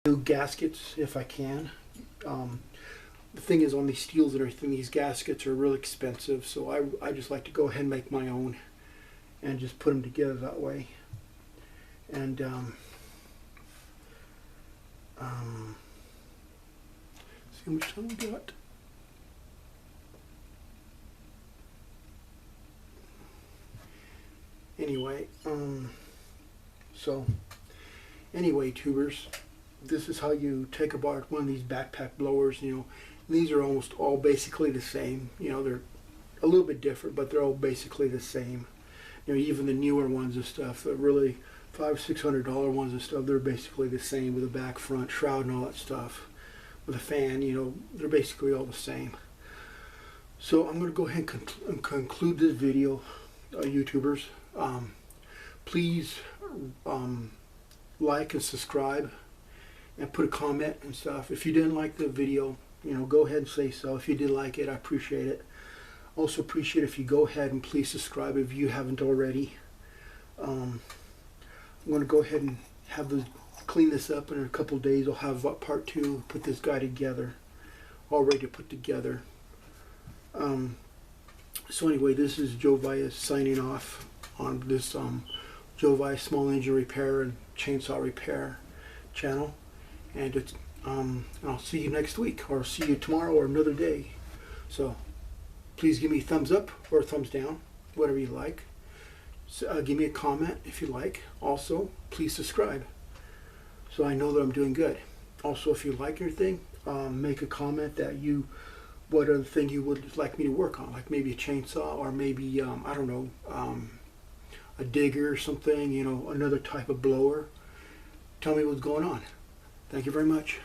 New gaskets if I can. The thing is, on these steels and everything, these gaskets are really expensive, so I just like to go ahead and make my own and just put them together that way. And see how much time we got. Anyway, anyway, tubers, this is how you take apart one of these backpack blowers. You know, these are almost all basically the same. You know, they're a little bit different, but they're all basically the same. You know, even the newer ones and stuff, the really $500-600 ones and stuff, they're basically the same with a back, front, shroud, and all that stuff. With a fan, you know, they're basically all the same. So I'm going to go ahead and conclude this video, YouTubers. Please like and subscribe and put a comment and stuff. If you didn't like the video, you know, go ahead and say so. If you did like it, I appreciate it. Also appreciate if you go ahead and please subscribe if you haven't already. I'm going to go ahead and clean this up, and in a couple of days I'll have part 2, put this guy together, all ready to put together. So anyway, this is Joe Vias signing off on this Joe Vias Small Engine Repair and Chainsaw Repair channel, and it's I'll see you next week, or see you tomorrow, or another day. So please give me a thumbs up or a thumbs down, whatever you like. So, give me a comment if you like. Also, please subscribe so I know that I'm doing good. Also, if you like anything, make a comment that what other thing you would like me to work on, like maybe a chainsaw, or maybe I don't know, a digger or something, you know, another type of blower. Tell me what's going on. Thank you very much.